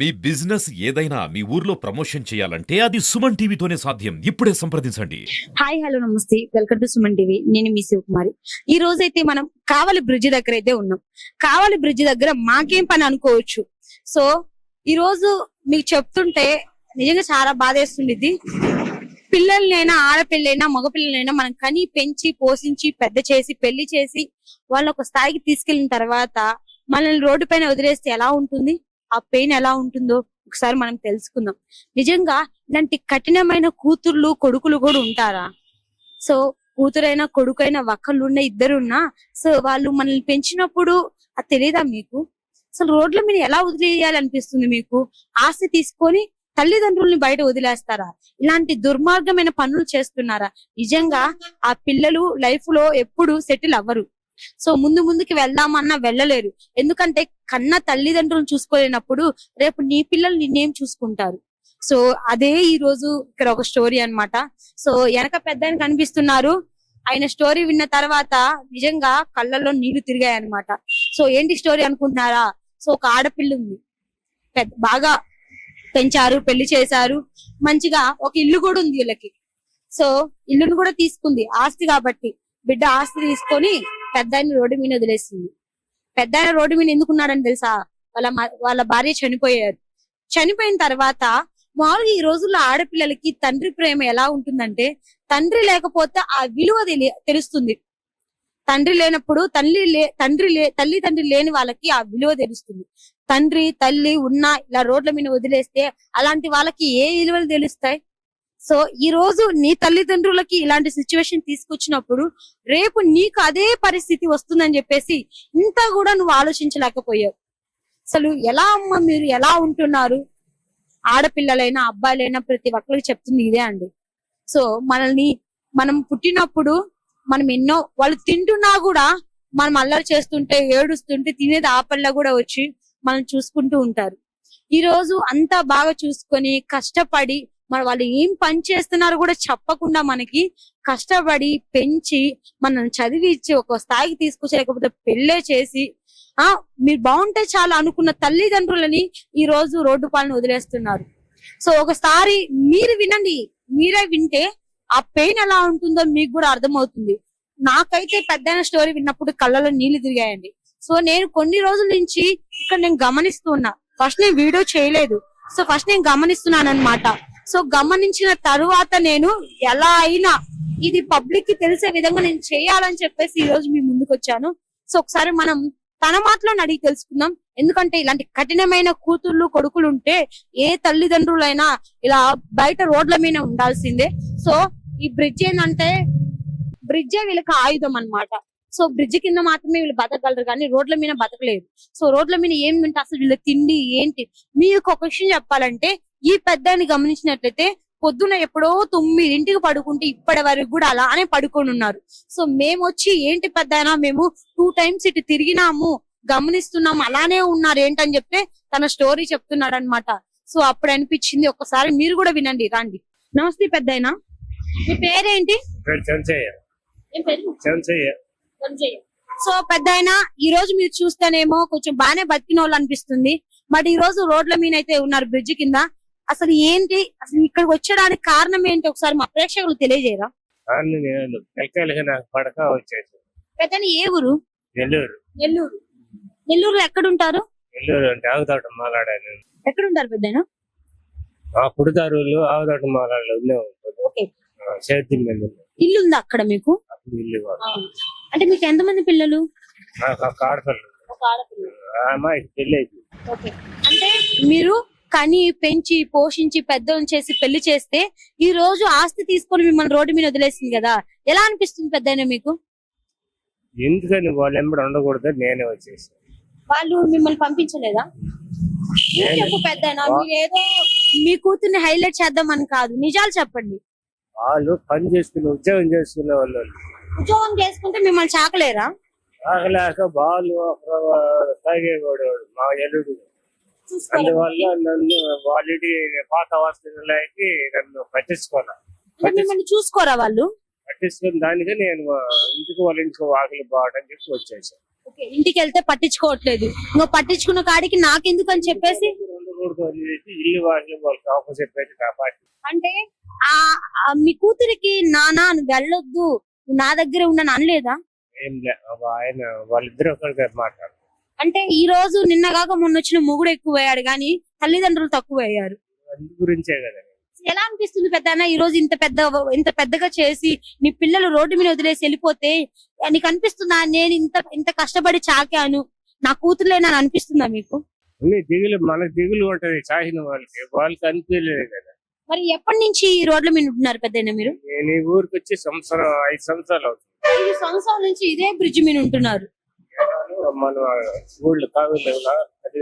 మీ business ఏదైనా మీ ఊర్లో promotion చేయాలంటే అది సుమన్ టీవీతోనే సాధ్యం. ఇప్పుడే సంప్రదించండి. హాయ్ హలో నమస్తే, వెల్కమ్ టు సుమన్ టీవీ. నేను మీ శివకుమారి. ఈ రోజు అయితే మనం కావలి బ్రిడ్జ్ దగ్గర అయితే ఉన్నాం. కావలి బ్రిడ్జ్ దగ్గర మాకేం పని అనుకోవచ్చు. సో ఈ రోజు మీకు చెప్తుంటే నిజంగా చాలా బాధేస్తుంది. పిల్లలనైనా ఆడపిల్లైనా మగపిల్లలైనా మనం కని పెంచి పోషించి పెద్ద చేసి పెళ్లి చేసి వాళ్ళని ఒక స్థాయికి తీసుకెళ్లిన తర్వాత మనల్ని రోడ్డు పైన వదిలేస్తే ఎలా ఉంటుంది, ఆ పెయిన్ ఎలా ఉంటుందో ఒకసారి మనం తెలుసుకుందాం. నిజంగా ఇలాంటి కఠినమైన కూతుర్లు కొడుకులు కూడా ఉంటారా? సో కూతురైనా కొడుకైనా ఒక్కళ్ళున్నా ఇద్దరున్నా సో వాళ్ళు మనల్ని పెంచినప్పుడు అది తెలియదా మీకు? అసలు రోడ్ల మీద ఎలా వదిలేయాలనిపిస్తుంది మీకు? ఆస్తి తీసుకొని తల్లిదండ్రుల్ని బయట వదిలేస్తారా? ఇలాంటి దుర్మార్గమైన పనులు చేస్తున్నారా? నిజంగా ఆ పిల్లలు లైఫ్ లో ఎప్పుడు సెటిల్ అవ్వరు. సో ముందుకి వెళ్దామన్నా వెళ్ళలేరు. ఎందుకంటే కన్న తల్లిదండ్రులను చూసుకోలేనప్పుడు రేపు నీ పిల్లలు నిన్నేం చూసుకుంటారు? సో అదే ఈ రోజు ఇక్కడ ఒక స్టోరీ అన్నమాట. సో వెనక పెద్ద ఆయన కనిపిస్తున్నారు. ఆయన స్టోరీ విన్న తర్వాత నిజంగా కళ్ళల్లో నీళ్లు తిరిగాయి అన్నమాట. సో ఏంటి స్టోరీ అనుకుంటున్నారా? సో ఒక ఆడపిల్ల ఉంది, బాగా పెంచారు, పెళ్లి చేశారు, మంచిగా ఒక ఇల్లు కూడా ఉంది వీళ్ళకి. సో ఇల్లును కూడా తీసుకుంది ఆస్తి కాబట్టి. బిడ్డ ఆస్తి తీసుకొని పెద్ద ఆయన రోడ్డు మీద వదిలేసింది. పెద్ద ఆయన రోడ్డు మీద ఎందుకున్నాడని తెలుసా? వాళ్ళ భార్య చనిపోయారు. చనిపోయిన తర్వాత మామూలుగా ఈ రోజుల్లో ఆడపిల్లలకి తండ్రి ప్రేమ ఎలా ఉంటుందంటే, తండ్రి లేకపోతే ఆ విలువ తెలుస్తుంది. తండ్రి లేనప్పుడు తల్లి లేని వాళ్ళకి ఆ విలువ తెలుస్తుంది. తండ్రి తల్లి ఉన్నా ఇలా రోడ్ల మీద వదిలేస్తే అలాంటి వాళ్ళకి ఏ విలువలు తెలుస్తాయి? సో ఈ రోజు నీ తల్లిదండ్రులకి ఇలాంటి సిచ్యువేషన్ తీసుకొచ్చినప్పుడు రేపు నీకు అదే పరిస్థితి వస్తుందని చెప్పేసి ఇంత కూడా నువ్వు ఆలోచించలేకపోయావు. అసలు ఎలా అమ్మ మీరు ఎలా ఉంటున్నారు? ఆడపిల్లలైనా అబ్బాయిలైనా ప్రతి ఒక్కరికి చెప్తుంది ఇదే అండి. సో మనం పుట్టినప్పుడు మనం ఎన్నో వాళ్ళు తింటున్నా కూడా మనం అల్లరి చేస్తుంటే ఏడుస్తుంటే తినేది ఆపల్లా కూడా వచ్చి మనం చూసుకుంటూ ఉంటారు. ఈ రోజు అంతా బాగా చూసుకొని కష్టపడి వాళ్ళు ఏం పని చేస్తున్నారు కూడా చెప్పకుండా మనకి కష్టపడి పెంచి మనం చదివించి ఒక స్థాయికి తీసుకొచ్చి లేకపోతే పెళ్ళే చేసి మీరు బాగుంటే చాలా అనుకున్న తల్లిదండ్రులని ఈ రోజు రోడ్డు పాలన వదిలేస్తున్నారు. సో ఒకసారి మీరు వినండి, మీరే వింటే ఆ పెయిన్ ఎలా ఉంటుందో మీకు కూడా అర్థమవుతుంది. నాకైతే పెద్ద స్టోరీ విన్నప్పుడు కళ్ళలో నీళ్లు తిరిగాయండి. సో నేను కొన్ని రోజుల నుంచి ఇక్కడ నేను గమనిస్తున్నా. ఫస్ట్ నేను వీడియో చేయలేదు. సో ఫస్ట్ నేను గమనిస్తున్నాను అన్నమాట. సో గమనించిన తరువాత నేను ఎలా అయినా ఇది పబ్లిక్ కి తెలిసే విధంగా నేను చేయాలని చెప్పేసి ఈ రోజు మీ ముందుకు వచ్చాను. సో ఒకసారి మనం తన మాటలో అడిగి తెలుసుకుందాం. ఎందుకంటే ఇలాంటి కఠినమైన కూతుర్లు కొడుకులు ఉంటే ఏ తల్లిదండ్రులైనా ఇలా బయట రోడ్ల మీద ఉండాల్సిందే. సో ఈ బ్రిడ్జ్ ఏంటంటే బ్రిడ్జే వీళ్ళకి ఆయుధం అన్నమాట. సో బ్రిడ్జ్ కింద మాత్రమే వీళ్ళు బతకగలరు కానీ రోడ్ల మీద బతకలేరు. సో రోడ్ల మీద ఏం వింటే అసలు వీళ్ళ తిండి ఏంటి? మీకు ఒక విషయం చెప్పాలంటే ఈ పెద్దాన్ని గమనించినట్లయితే పొద్దున ఎప్పుడో 9ంటికి పడుకుంటే ఇప్పటి వరకు కూడా అలానే పడుకొని ఉన్నారు. సో మేము వచ్చి ఏంటి పెద్దాయనా మేము 2 times ఇటు తిరిగినాము గమనిస్తున్నాము అలానే ఉన్నారు ఏంటని చెప్తే తన స్టోరీ చెప్తున్నాడు అనమాట. సో అప్పుడు అనిపించింది ఒక్కసారి మీరు కూడా వినండి, రండి. నమస్తే పెద్దాయనా, మీ పేరేంటి? సో పెద్దాయనా ఈ రోజు మీరు చూస్తేనేమో కొంచెం బాగానే బతికిన వాళ్ళు అనిపిస్తుంది. బట్ ఈ రోజు రోడ్ల మీద అయితే ఉన్నారు బ్రిడ్జ్ కింద. అసలు ఏంటి, అసలు ఇక్కడికి వచ్చడానికి కారణం ఏంటి ఒకసారి మా ప్రేక్షకులు తెలియజేయరా? పెద్ద ఏ ఊరు? నెల్లూరు. నెల్లూరులో ఎక్కడుంటారు? ఎక్కడుంటారు పెద్దనా? ఇల్లు ఉందా అక్కడ మీకు? అంటే మీకు ఎంతమంది పిల్లలు? అంటే మీరు కని పెంచి పోషించి పెద్దలను చేసి పెళ్లి చేస్తే ఈ రోజు ఆస్తి తీసుకొని మిమ్మల్ని రోడ్డు మీద వదిలేసింది కదా, ఎలా అనిపిస్తుంది పెద్దయినా మీకు? ఎందుకని వాళ్ళు ఎంబడి ఉండకూడదు, నేనే వచ్చేసి. వాళ్ళు మిమ్మల్ని పంపించలేదా? చెప్పు పెద్దయినా, మీరు ఏదో మీ కూతుర్ని హైలైట్ చేద్దామని కాదు, నిజాలు చెప్పండి. వాళ్ళు పని చేసుకుని ఉద్యోగం చేసుకునే వాళ్ళు. ఉద్యోగం చేసుకుంటే మిమ్మల్ని చాకలేరా? చాకలేక బాలు తాగేవాడు మా ఎల్లుడు. అందువల్ల నన్ను వాళ్ళకి పాత వస్తువులకి నన్ను మిమ్మల్ని చూసుకోరా వాళ్ళు? పట్టించుకుని దానికే నేను ఇంటికి వాళ్ళ ఇంటికి వాకిలి బావటని చెప్పి వచ్చేసాను. ఇంటికి వెళ్తే పట్టించుకోవట్లేదు, నువ్వు పట్టించుకున్న కాడికి నాకెందుకు అని చెప్పేసి ఊరికి వదిలేసి ఇల్లు వాళ్ళకి ఆపోజిట్ పెట్టి కాపాడి అంటే మీ కూతురికి నానా నువ్వు వెళ్ళొద్దు నువ్వు నా దగ్గరే ఉన్నాను అనలేదా? ఏం లే ఆయన వాళ్ళిద్దరు ఒకరిగా మాట్లాడు. అంటే ఈ రోజు నిన్న కాక మొన్న వచ్చిన మొగుడు ఎక్కువ అయ్యాడు కానీ తల్లిదండ్రులు తక్కువ అయ్యారు. అందు గురించే కదా. ఎలా అనిపిస్తుంది పెద్దనా ఈ రోజు ఇంత పెద్దగా చేసి నీ పిల్లలు రోడ్డు మీద వదిలేసి వెళ్ళిపోతే నీకు అనిపిస్తుందా నేను ఇంత కష్టపడి చాకాను నా కూతురులేనని అనిపిస్తుందా మీకు? దిగులు మనకు దిగులు ఉంటది చాహిన వాళ్ళకి అనిపించలేదు కదా. మరి ఎప్పటి నుంచి ఈ రోడ్ల మీద ఉంటున్నారు పెద్దయినా మీరు? నేను ఈ ఊరికి వచ్చి 5 సంవత్సరాలు అవుతుంది. 5 సంవత్సరాల నుంచి ఇదే బ్రిడ్జ్ మీద ఉంటున్నారు. మన ఊళ్ళో కావులు అది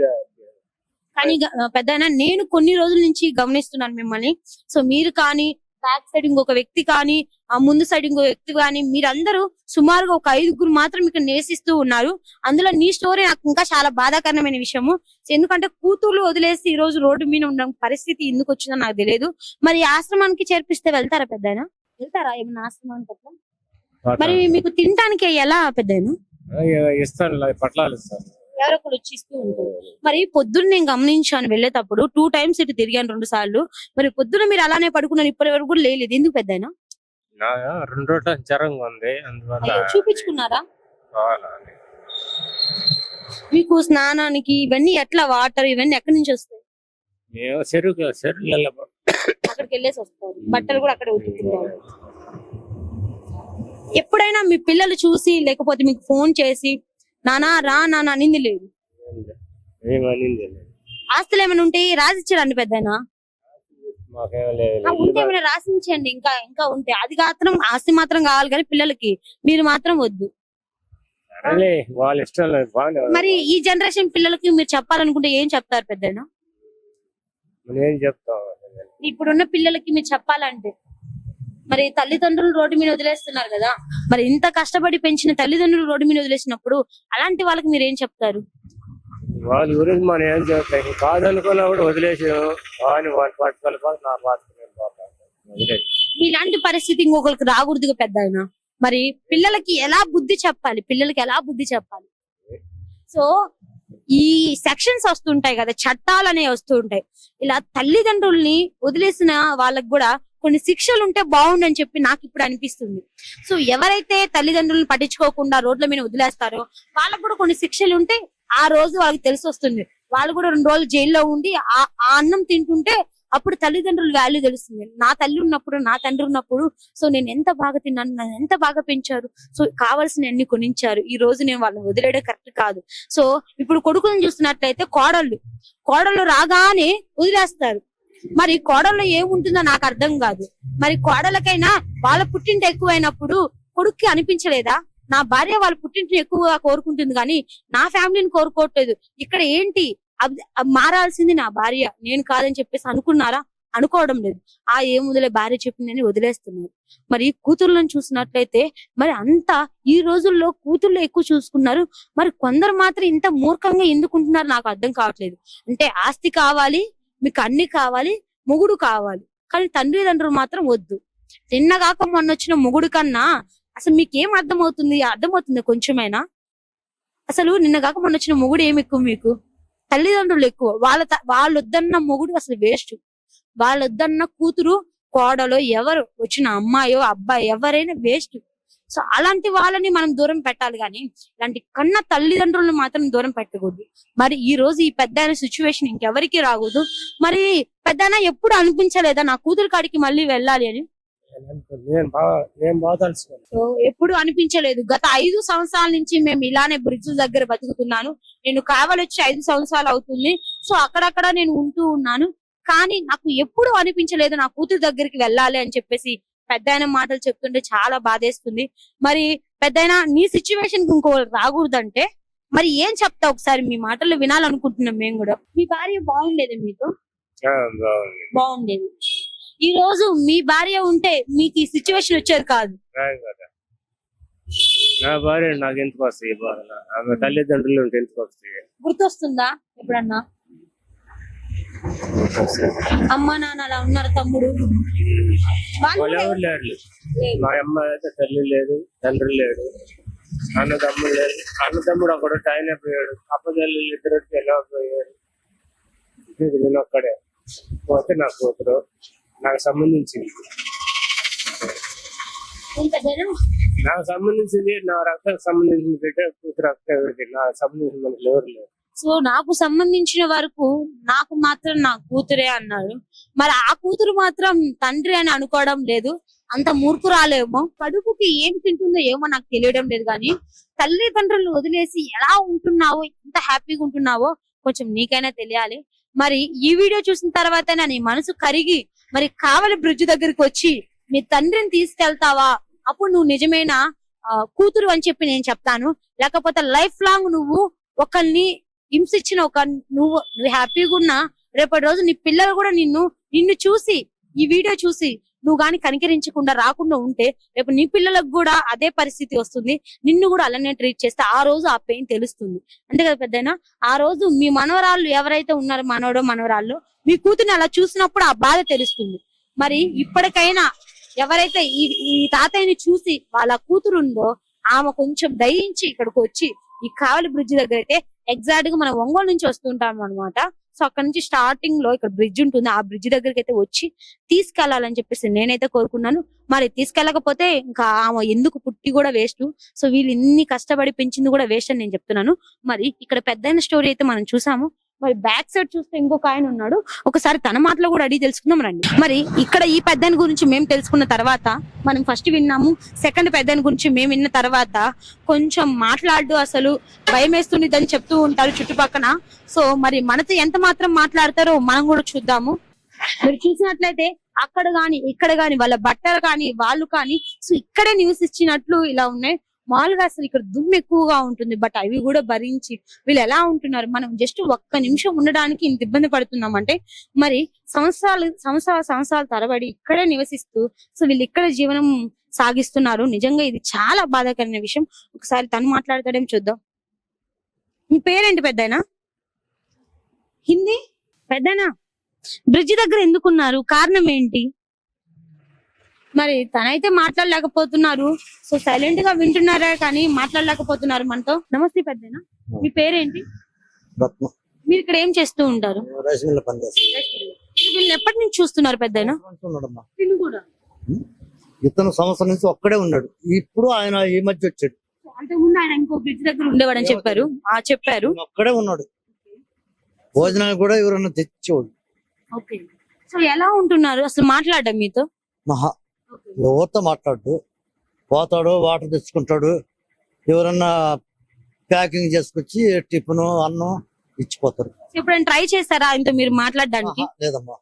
కానీ పెద్దయినా నేను కొన్ని రోజుల నుంచి గమనిస్తున్నాను మిమ్మల్ని. సో మీరు కానీ బ్యాక్ సైడ్ ఇంకొక వ్యక్తి కానీ ఆ ముందు సైడ్ ఇంకో వ్యక్తి కానీ మీరందరూ సుమారుగా ఒక 5గురు మాత్రం ఇక్కడ నివసిస్తూ ఉన్నారు. అందులో నీ స్టోరీ నాకు ఇంకా చాలా బాధాకరమైన విషయము. ఎందుకంటే కూతుర్లు వదిలేసి ఈ రోజు రోడ్డు మీద ఉన్న పరిస్థితి ఎందుకు వచ్చిందో నాకు తెలియదు. మరి ఆశ్రమానికి చేర్పిస్తే వెళ్తారా పెద్దయినా? వెళ్తారా ఏమన్నా ఆశ్రమానికి అట్లా? మరి మీకు తినడానికి ఎలా పెద్దయినా? ఇస్తాను, పట్లాలు ఇస్తాను. ఎవరొకరు వచ్చి ఇస్తూ ఉంటారు. మరి పొద్దున్న నేను గమనించాను వెళ్ళేటప్పుడు 2 times ఇటు తిరిగాను 2 సార్లు. మరి పొద్దున్న మీరు అలానే పడుకున్నారు, ఇప్పటి వరకు కూడా లేదు. ఎందుకు పెద్దయినా? 2 రోజుల జ్వరంగా ఉంది, అందువల్ల చూపించుకున్నారా? మీకు స్నానానికి ఇవన్నీ ఎట్లా వాటర్ ఇవన్నీ ఎక్కడి నుంచి వస్తాయి? మేము చెరువు అక్కడికి వెళ్ళేసి వస్తారు, బట్టలు కూడా అక్కడే ఉతుక్కుంటారు. ఎప్పుడైనా మీ పిల్లలు చూసి లేకపోతే మీకు ఫోన్ చేసి నానా రా నాన్న అనింది లేదు? ఆస్తులు ఏమైనా ఉంటే రాసిచ్చారండి పెద్దయినా? ఉంటే ఏమైనా రాసించండి. ఇంకా ఉంటే అది మాత్రం ఆస్తి మాత్రం కావాలి కానీ పిల్లలకి మీరు మాత్రం వద్దు. వాళ్ళ ఇష్టం. మరి ఈ జనరేషన్ పిల్లలకి మీరు చెప్పాలనుకుంటే ఏం చెప్తారు పెద్దయినా? ఏం చెప్తాం ఇప్పుడున్న పిల్లలకి మీరు చెప్పాలంటే? మరి తల్లిదండ్రులు రోడ్డు మీద వదిలేస్తున్నారు కదా, మరి ఇంత కష్టపడి పెంచిన తల్లిదండ్రులు రోడ్డు మీద వదిలేసినప్పుడు అలాంటి వాళ్ళకి మీరు ఏం చెప్తారు? వాళ్ళ గురించి మనం ఏం చెప్తాం, కాదనుకున్నా కూడా వదిలేసాం. ఇలాంటి పరిస్థితి ఇంకొకరికి రాకూడదుగా పెద్దయినా. మరి పిల్లలకి ఎలా బుద్ధి చెప్పాలి? సో ఈ సెక్షన్స్ వస్తుంటాయి కదా, చట్టాలు అనేవి వస్తూ ఉంటాయి. ఇలా తల్లిదండ్రుల్ని వదిలేసిన వాళ్ళకి కూడా కొన్ని శిక్షలు ఉంటే బాగుండని చెప్పి నాకు ఇప్పుడు అనిపిస్తుంది. సో ఎవరైతే తల్లిదండ్రులను పట్టించుకోకుండా రోడ్ల మీద వదిలేస్తారో వాళ్ళకు కూడా కొన్ని శిక్షలు ఉంటే ఆ రోజు వాళ్ళకి తెలిసి వస్తుంది. వాళ్ళు కూడా 2 రోజులు జైల్లో ఉండి ఆ అన్నం తింటుంటే అప్పుడు తల్లిదండ్రుల వాల్యూ తెలుస్తుంది. నా తల్లి ఉన్నప్పుడు నా తండ్రి ఉన్నప్పుడు సో నేను ఎంత బాగా తిన్నాను, నన్ను ఎంత బాగా పెంచారు, సో కావాల్సిన అన్ని కొనించారు. ఈ రోజు నేను వాళ్ళని వదిలేయడం కరెక్ట్ కాదు. సో ఇప్పుడు కొడుకులను చూస్తున్నట్లయితే కోడళ్ళు రాగానే వదిలేస్తారు. మరి కోడల్లో ఏముంటుందో నాకు అర్థం కాదు. మరి కోడలకైనా వాళ్ళ పుట్టింటి ఎక్కువైనప్పుడు కొడుక్కి అనిపించలేదా? నా భార్య వాళ్ళ పుట్టింటిని ఎక్కువగా కోరుకుంటుంది కానీ నా ఫ్యామిలీని కోరుకోవట్లేదు, ఇక్కడ ఏంటి మారాల్సింది నా భార్య నేను కాదని చెప్పేసి అనుకున్నారా? అనుకోవడం లేదు. ఏముందులే భార్య చెప్పిందని వదిలేస్తున్నారు. మరి కూతుర్లను చూసినట్లయితే మరి అంతా ఈ రోజుల్లో కూతుర్లు ఎక్కువ చూసుకున్నారు. మరి కొందరు మాత్రం ఇంత మూర్ఖంగా ఎందుకుంటున్నారు నాకు అర్థం కావట్లేదు. అంటే ఆస్తి కావాలి, మీకు అన్ని కావాలి, మొగుడు కావాలి, కానీ తండ్రిదండ్రులు మాత్రం వద్దు. నిన్నగాక మొన్న వచ్చిన మొగుడు కన్నా అసలు మీకేం అర్థమవుతుంది కొంచెమైనా? అసలు నిన్నగాక మొన్న వచ్చిన మొగుడు ఏమి ఎక్కువ మీకు? తల్లిదండ్రులు ఎక్కువ. వాళ్ళు వద్దన్న మొగుడు అసలు వేస్ట్. వాళ్ళు వద్దన్న కూతురు కోడలో ఎవరు వచ్చిన అమ్మాయో అబ్బాయి ఎవరైనా వేస్ట్. సో అలాంటి వాళ్ళని మనం దూరం పెట్టాలి కానీ ఇలాంటి కన్న తల్లిదండ్రులను మాత్రం దూరం పెట్టకూడదు. మరి ఈ రోజు ఈ పెద్ద సిచ్యువేషన్ ఇంకెవరికి రాకూడదు. మరి పెద్ద ఎప్పుడు అనిపించలేదా నా కూతురు కాడికి మళ్ళీ వెళ్ళాలి అని? ఎప్పుడు అనిపించలేదు. గత 5 సంవత్సరాల నుంచి మేము ఇలానే బ్రిడ్జ్ దగ్గర బతుకుతున్నాను. నేను కావాలొచ్చి 5 సంవత్సరాలు అవుతుంది. సో అక్కడక్కడ నేను ఉంటూ ఉన్నాను, కానీ నాకు ఎప్పుడు అనిపించలేదు నా కూతురు దగ్గరికి వెళ్ళాలి అని చెప్పేసి. పెద్దయిన మాటలు చెప్తుంటే చాలా బాధేస్తుంది. మరి పెద్దయిన నీ సిచ్యువేషన్ ఇంకో రాకూడదంటే మరి ఏం చెప్తా? ఒకసారి మీ మాటలు వినాలనుకుంటున్నాం మేము కూడా. మీ భార్య బాగుండేది మీతో? బాగుండేది. ఈ రోజు మీ భార్య ఉంటే మీకు ఈ సిచ్యువేషన్ వచ్చేది కాదు. నా భార్య నాకు ఎందుకు వస్తాయి, ఆమె తల్లిదండ్రులు ఉంటే ఎందుకు వస్తాయి? గుర్తొస్తుందా ఎప్పుడన్నా? అమ్మ నాన్న అలా ఉన్నారు, తమ్ముడు ఎవరు లేరు. మా అమ్మ అయితే తల్లి లేదు, తండ్రి లేడు, అన్నదమ్ముడు లేదు. అన్నదమ్ముడు ఒకడు ఆయన పోయాడు, అప్పదల్లి 2 ఎలా పోయాడు. ఇది నేను ఒక్కడే పోతే నా కూతురు నాకు సంబంధించింది నాకు సంబంధించింది నా రక్తానికి సంబంధించిన బిడ్డ కూతురు రక్త నాకు సంబంధించిన మనుషులు ఎవరు లేరు. సో నాకు సంబంధించిన వరకు నాకు మాత్రం నా కూతురే అన్నారు. మరి ఆ కూతురు మాత్రం తండ్రి అని అనుకోవడం లేదు. అంత మూర్ఖురాలేమో. కడుపుకి ఏం తింటుందో ఏమో నాకు తెలియడం లేదు, కానీ తల్లిదండ్రులను వదిలేసి ఎలా ఉంటున్నావో, ఎంత హ్యాపీగా ఉంటున్నావో కొంచెం నీకైనా తెలియాలి. మరి ఈ వీడియో చూసిన తర్వాత నీ మనసు కరిగి మరి కావలి బ్రిడ్జ్ దగ్గరికి వచ్చి మీ తండ్రిని తీసుకెళ్తావా? అప్పుడు నువ్వు నిజమైన కూతురు అని చెప్పి నేను చెప్తాను. లేకపోతే లైఫ్ లాంగ్ నువ్వు ఒకరిని హింసించిన నువ్వు హ్యాపీగా ఉన్నా రేపటి రోజు నీ పిల్లలు కూడా నిన్ను చూసి ఈ వీడియో చూసి నువ్వు గాని కనికరించకుండా రాకుండా ఉంటే రేపు నీ పిల్లలకు కూడా అదే పరిస్థితి వస్తుంది. నిన్ను కూడా అలానే ట్రీట్ చేస్తే ఆ రోజు ఆ పెయిన్ తెలుస్తుంది. అంతే కదా పెద్దయినా? ఆ రోజు మీ మనవరాళ్ళు ఎవరైతే ఉన్నారో, మనవడో మనవరాళ్ళు, మీ కూతుర్ని అలా చూసినప్పుడు ఆ బాధ తెలుస్తుంది. మరి ఇప్పటికైనా ఎవరైతే ఈ తాతయ్యని చూసి వాళ్ళ కూతురు ఉందో ఆమె కొంచెం దయించి ఇక్కడికి వచ్చి ఈ కావలి బ్రిడ్జ్ దగ్గర అయితే ఎగ్జాక్ట్ గా మనం ఒంగోలు నుంచి వస్తుంటాం అనమాట. సో అక్కడ నుంచి స్టార్టింగ్ లో ఇక్కడ బ్రిడ్జ్ ఉంటుంది. ఆ బ్రిడ్జ్ దగ్గరికి అయితే వచ్చి తీసుకెళ్లాలని చెప్పేసి నేనైతే కోరుకున్నాను. మరి తీసుకెళ్ళకపోతే ఇంకా ఆమె ఎందుకు పుట్టి కూడా వేస్ట్. సో వీళ్ళు ఇన్ని కష్టపడి పెంచింది కూడా వేస్ట్ అని నేను చెప్తున్నాను. మరి ఇక్కడ పెద్దయిన స్టోరీ అయితే మనం చూసాము. మరి బ్యాక్ సైడ్ చూస్తే ఇంకొక ఆయన ఉన్నాడు. ఒకసారి తన మాటలో కూడా అడిగి తెలుసుకుందాం రండి. మరి ఇక్కడ ఈ పెద్దాయన గురించి మేము తెలుసుకున్న తర్వాత, మనం ఫస్ట్ విన్నాము, సెకండ్ పెద్దాయన గురించి మేము విన్న తర్వాత కొంచెం మాట్లాడు అసలు భయం వేస్తుందని చెప్తూ ఉంటారు చుట్టుపక్కన. సో మరి మనతో ఎంత మాత్రం మాట్లాడతారో మనం కూడా చూద్దాము. మీరు చూసినట్లయితే అక్కడ గాని ఇక్కడ గాని వాళ్ళ బట్టలు కానీ వాళ్ళు కానీ సో ఇక్కడే నివసించినట్లు ఇలా ఉన్నాయి. మామూలుగా అసలు ఇక్కడ దుమ్ము ఎక్కువగా ఉంటుంది. బట్ అవి కూడా భరించి వీళ్ళు ఎలా ఉంటున్నారు? మనం జస్ట్ ఒక్క నిమిషం ఉండడానికి ఇంత ఇబ్బంది పడుతున్నాం అంటే మరి సంవత్సరాల తరబడి ఇక్కడే నివసిస్తూ సో వీళ్ళు ఇక్కడ జీవనం సాగిస్తున్నారు. నిజంగా ఇది చాలా బాధాకరమైన విషయం. ఒకసారి తను మాట్లాడతాడేం చూద్దాం. మీ పేరేంటి పెద్దయినా? హిందీ పెద్దనా? బ్రిడ్జ్ దగ్గర ఎందుకున్నారు? కారణం ఏంటి? మరి తనైతే మాట్లాడలేకపోతున్నారు. సో సైలెంట్ గా వింటున్నారా కానీ మాట్లాడలేకపోతున్నారు మనతో. నమస్తే పెద్దనా, మీ పేరేంటి? మీరు ఇక్కడ ఏం చేస్తూ ఉంటారు? వీళ్ళు ఎప్పటి నుంచి చూస్తున్నారు పెద్దనా? ఇతను సంవత్సరం నుంచి ఒక్కడే ఉన్నాడు. ఇప్పుడు ఆయన ఈ మధ్య వచ్చాడు. అంటే ముందు ఆయన ఇంకో బ్రిడ్జ్ దగ్గర ఉండేవాడని చెప్పారు. చెప్పారు ఒక్కడే ఉన్నాడు. భోజనాలు కూడా ఎవరన్నా తెచ్చేవాడు. ఓకే. సో ఎలా ఉంటున్నారు అసలు? మాట్లాడడం మీతో మహా ఎవరితో మాట్లాడు. పోతాడు, వాటర్ తెచ్చుకుంటాడు, ఎవరన్నా ప్యాకింగ్ చేసుకొచ్చి టిఫిన్ అన్నం ఇచ్చిపోతారు. ఎప్పుడైనా ట్రై చేస్తారా ఆయనతో మీరు మాట్లాడడానికి? లేదమ్మా,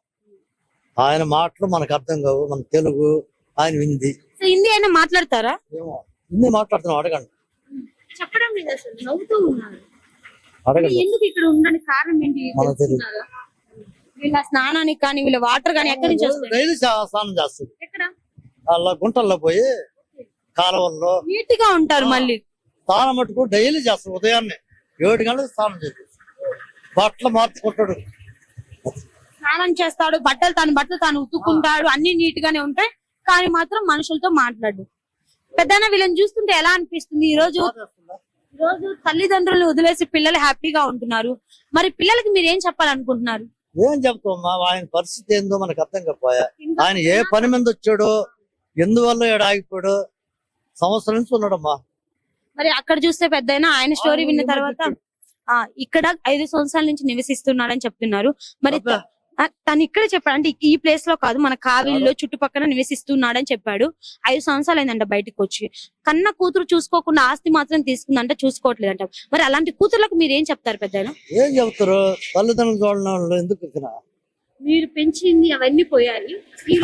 ఆయన మాటలు మనకు అర్థం కావు. మన తెలుగు, ఆయన హిందీ. హిందీ అయినా మాట్లాడతారా? ఏమో హిందీ మాట్లాడుతున్నాం, అడగండి. చెప్పడం లేదు అసలు, నవ్వుతూ ఉన్నారు. అడగండి. ఎందుకు ఇక్కడ ఉండడానికి కారణం ఏంటి? మనకు తెలియదు. వీళ్ళ స్నానానికి కానీ వీళ్ళ వాటర్ కానీ ఎక్కడి నుంచి వస్తుంది? డైలీ స్నానం చేస్తుంది. ఎక్కడ? అలా గుంటల్లో పోయి కాలువల్లో నీట్ గా ఉంటారు. మళ్ళీ స్నానం మటుకు డైలీ చేస్తాడు. ఉదయాన్నే 7 గంటలకు స్నానం చేస్తాడు. బట్టలు మార్చుకుంటాడు, స్నానం చేస్తాడు, బట్టలు తాను ఉతుక్కుంటాడు, అన్ని నీట్ గానే ఉంటాయి. కానీ మాత్రం మనుషులతో మాట్లాడు. పెద్దనా వీళ్ళని చూస్తుంటే ఎలా అనిపిస్తుంది? ఈ రోజు తల్లిదండ్రులు వదిలేసి పిల్లలు హ్యాపీగా ఉంటున్నారు. మరి పిల్లలకి మీరు ఏం చెప్పాలనుకుంటున్నారు? ఏం చెప్తామమ్మా, ఆయన పరిస్థితి ఏందో మనకు అర్థం కాకపోయా. ఆయన ఏ పని మీద వచ్చాడో, ఎందువల్ల ఏడు ఆగిపోయాడు, సంవత్సరం నుంచి ఉన్నాడమ్మా. మరి అక్కడ చూస్తే పెద్దయినా ఆయన స్టోరీ విన్న తర్వాత ఇక్కడ 5 సంవత్సరాల నుంచి నివసిస్తున్నాడని చెప్తున్నారు. మరి తను ఇక్కడ చెప్పాడు అంటే ఈ ప్లేస్ లో కాదు, మన కావిలిలో చుట్టుపక్కల నివసిస్తున్నాడని చెప్పాడు. 5 సంవత్సరాలు అయిందంట బయటకు వచ్చి. కన్న కూతురు చూసుకోకుండా ఆస్తి మాత్రం తీసుకుందంట, చూసుకోవట్లేదంట. మరి అలాంటి కూతుర్లకు మీరు ఏం చెప్తారు పెద్దయినా? ఏం చెప్తారు? తల్లిదండ్రులు చూడడం వాళ్ళు ఎందుకు మీరు పెంచింది అవన్నీ పోయాయి.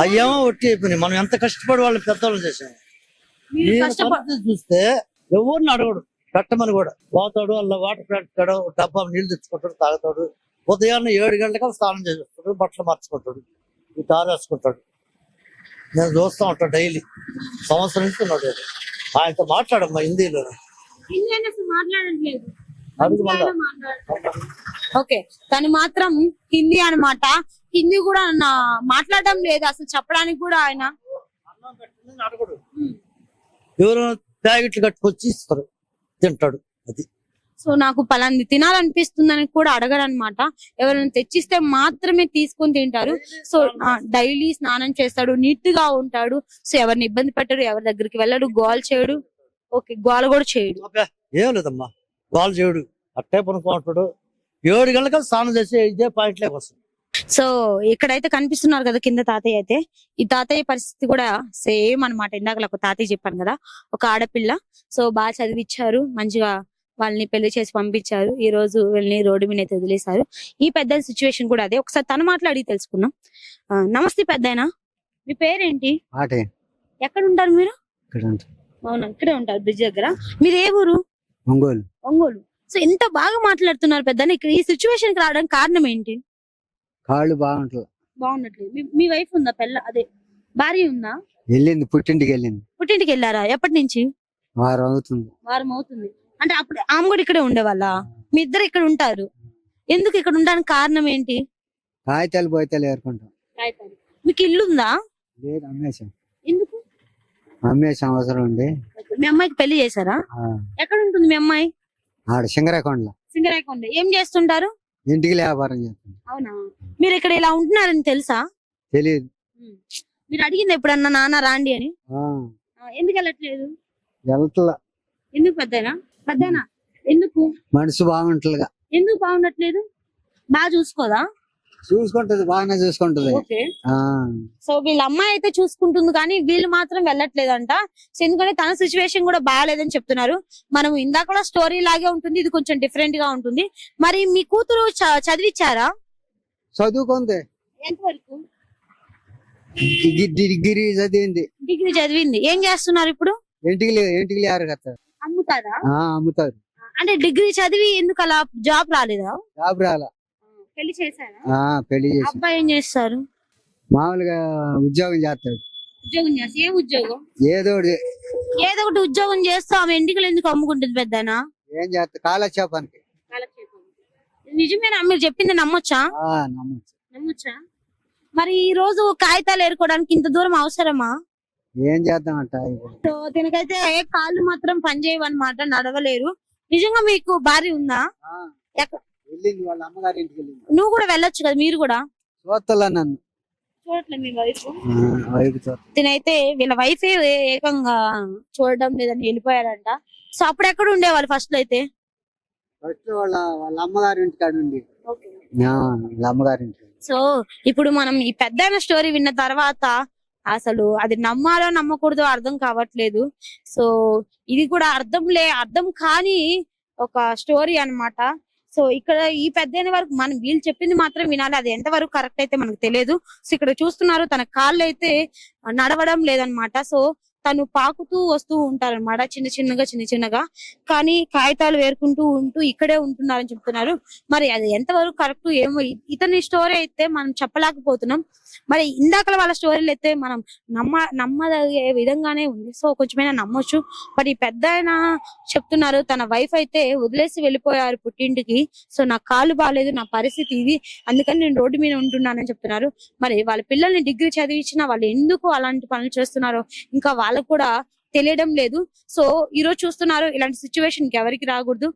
అయ్యేమో ఒట్టి అయిపోయినాయి. మనం ఎంత కష్టపడి వాళ్ళు పెద్దవాళ్ళు చేసాం. చూస్తే ఎవరిని అడగడు, పెట్టమని కూడా. పోతాడు, అలా వాటర్ పెడతాడు, డబ్బా నీళ్లు తెచ్చుకుంటాడు, తాగుతాడు. ఉదయాన్నే 7 గంటలకు స్నానం చేస్తాడు, బట్టలు మార్చుకుంటాడు, ఈ తారేసుకుంటాడు. నేను చూస్తా ఉంటాను డైలీ. సంవత్సరం నుంచి ఉన్నాడు. ఆయనతో మాట్లాడమ్మా హిందీలో. ఓకే, తను మాత్రం హిందీ అన్నమాట. హిందీ కూడా మాట్లాడడం లేదు అసలు, చెప్పడానికి కూడా ఆయన. అడగడు, ఎవరైనా ప్యాకెట్లు కట్టుకొచ్చి ఇస్తారు, తింటాడు. అది సో నాకు పలాంది తినాలనిపిస్తుందని కూడా అడగరు అనమాట. ఎవరైనా తెచ్చిస్తే మాత్రమే తీసుకొని తింటారు. సో డైలీ స్నానం చేస్తాడు, నీట్ గా ఉంటాడు. సో ఎవరిని ఇబ్బంది పెట్టడు, ఎవరి దగ్గరికి వెళ్ళడు, గోల్ చేయడు. ఓకే, గోల కూడా చేయడు. అబ్బే, ఏం లేదమ్మా, వాళ్ళు చేయడు, అట్టే పనుకుంటాడు. 7 గంటలకు స్నానం చేసి ఇదే పాయింట్ లేక వస్తుంది. సో ఇక్కడైతే కనిపిస్తున్నారు కదా కింద తాతయ్య అయితే, ఈ తాతయ్య పరిస్థితి కూడా సేమ్ అన్నమాట. ఇందాక ఒక తాతయ్య చెప్పాను కదా, ఒక ఆడపిల్ల. సో బాగా చదివిచ్చారు, మంచిగా వాళ్ళని పెళ్లి చేసి పంపించారు. ఈ రోజు వీళ్ళని రోడ్డు మీద అయితే వదిలేశారు. ఈ పెద్ద సిచ్యువేషన్ కూడా అదే. ఒకసారి తను మాట్లాడి తెలుసుకుందాం. నమస్తే పెద్దాయన, మీ పేరేంటి, ఆటే ఎక్కడ ఉంటారు మీరు? ఇక్కడ ఉంటుంది. అవునా, ఇక్కడే ఉంటారు బ్రిడ్జ్ దగ్గర. మీరు ఏ ఊరు? ఒంగోలు. ఒంగోలు. సో ఎంత బాగా మాట్లాడుతున్నారు పెద్దాయన. ఇక్కడ ఈ సిచ్యువేషన్ కి రావడానికి కారణం ఏంటి? కాళ్ళు బాగుంటుంది. బాగున్నట్లేదు. మీ వైఫ్ ఉందా, అదే భార్య ఉందా? వెళ్ళింది, పుట్టింటికి వెళ్ళింది. పుట్టింటికి వెళ్ళారా? ఎప్పటి నుంచి? వారం అవుతుంది. వారం అవుతుంది. అంటే అప్పుడు ఆమె కూడా ఇక్కడే ఉండేవాళ్ళ? మీ ఇద్దరు ఇక్కడ ఉంటారు. ఎందుకు ఇక్కడ ఉండడానికి కారణం ఏంటి? కాగితాలు పోయితాలు ఏరుకుంటాం. మీకు ఇల్లు ఉందా? లేదు, అమ్మేశాం. ఎందుకు అమ్మేశాం, అవసరం ఉంది. మీ అమ్మాయికి పెళ్లి చేశారా? ఎక్కడ ఉంటుంది మీ అమ్మాయి? ఆడ సింగరాకొండలో. సింగరాయకొండ. ఏం చేస్తుంటారు? ఇంటికి వ్యాపారం చేస్తాం. అవునా, మీరు ఇక్కడ ఇలా ఉంటున్నారని తెలుసా? తెలియదు. మీరు అడిగింది ఎప్పుడన్నా నాన్న రాండి అని? ఎందుకు వెళ్ళట్లేదు? వెళ్తలా. ఎందుకు పెద్దనా ఎందుకు? మనసు బాగుంటుందిగా. ఎందుకు బాగుండట్లేదు? బాగా చూసుకోదా? చూసుకుంటది, బాగానే చూసుకుంటది. ఓకే. సో వీళ్ళ అమ్మాయి అయితే చూసుకుంటుంది, కానీ వీళ్ళు మాత్రం వెళ్ళట్లేదంట. సో ఎందుకంటే తన సిచ్యువేషన్ కూడా బాగాలేదని చెప్తున్నారు. మనం ఇందాక కూడా స్టోరీ లాగే ఉంటుంది, ఇది కొంచెం డిఫరెంట్ గా ఉంటుంది. మరి మీ కూతురు చదివిచ్చారా? చదువుకుంది, ఎంతవరకు? డిగ్రీ చదివింది. డిగ్రీ చదివింది. ఏం చేస్తున్నారు ఇప్పుడు? ఇంటికి లేరు కదా. అమ్ముతారా? అమ్ముతారు. అంటే డిగ్రీ చదివి ఎందుకు అలా జాబ్ రాలేదా? జాబ్ రాలా. పెళ్లి చేశారా? పెళ్లి చేసి. అబ్బాయి ఏం చేస్తారు? మామూలుగా ఉద్యోగం చేస్తాడు. ఉద్యోగం చేస్తా. ఏం ఉద్యోగం? ఏదో ఒకటి ఉద్యోగం చేస్తా. ఆమె ఎండికలు ఎందుకు అమ్ముకుంటుంది పెద్దనా? ఏం చేస్తా, కాలక్షేపానికి. నిజమేనా మీరు చెప్పింది? నమ్మొచ్చా? నమ్మొచ్చా? మరి ఈ రోజు కాగితాలు ఏరుకోవడానికి ఇంత దూరం అవసరమా? ఏం చేద్దామంట. సో దీనికైతే కాళ్ళు మాత్రం పనిచేయవన్నమాట, నడవలేరు. నిజంగా మీకు భార్య ఉందా? వెళ్ళింది, వాళ్ళ అమ్మగారి ఇంటికి వెళ్ళింది. నువ్వు కూడా వెళ్ళొచ్చు కదా. మీరు కూడా చూస్తలా నన్ను. చూడట్లేదు మీ వైఫ్? తినైతే వీళ్ళ వైఫ్ ఏకంగా చూడడం లేదని వెళ్ళిపోయారంట. సో అప్పుడు ఎక్కడ ఉండేవాళ్ళు ఫస్ట్ లో అయితే? ఫస్ట్ వాళ్ళ అమ్మగారి ఇంటికాడ ఉండి. వాళ్ళ అమ్మగారి ఇంటి. సో ఇప్పుడు మనం ఈ పెద్ద స్టోరీ విన్న తర్వాత అసలు అది నమ్మాలో నమ్మకూడదో అర్థం కావట్లేదు. సో ఇది కూడా అర్థం కాని ఒక స్టోరీ అన్నమాట. సో ఇక్కడ ఈ పెద్ద వరకు మనం వీళ్ళు చెప్పింది మాత్రం వినాలి. అది ఎంత వరకు కరెక్ట్ అయితే మనకు తెలియదు. సో ఇక్కడ చూస్తున్నారు, తన కాళ్ళు అయితే నడవడం లేదనమాట. సో తను పాకుతూ వస్తూ ఉంటారనమాట, చిన్న చిన్నగా. కానీ కాగితాలు వేరుకుంటూ ఇక్కడే ఉంటున్నారని చెప్తున్నారు. మరి అది ఎంతవరకు కరెక్ట్ ఏమో ఇతని స్టోరీ అయితే మనం చెప్పలేకపోతున్నాం. మరి ఇందాక వాళ్ళ స్టోరీలు అయితే మనం నమ్మదగే విధంగానే ఉంది. సో కొంచెమైనా నమ్మొచ్చు. బట్ ఈ పెద్ద చెప్తున్నారు తన వైఫ్ అయితే వదిలేసి వెళ్ళిపోయారు పుట్టింటికి. సో నా కాళ్ళు బాగాలేదు, నా పరిస్థితి ఇది, అందుకని నేను రోడ్డు మీద ఉంటున్నానని చెప్తున్నారు. మరి వాళ్ళ పిల్లల్ని డిగ్రీ చదివించినా వాళ్ళు ఎందుకు అలాంటి పనులు చేస్తున్నారో ఇంకా వాళ్ళకు కూడా తెలియడం లేదు. సో ఈ రోజు చూస్తున్నారు, ఇలాంటి సిచ్యువేషన్ కి ఎవరికి రాకూడదు.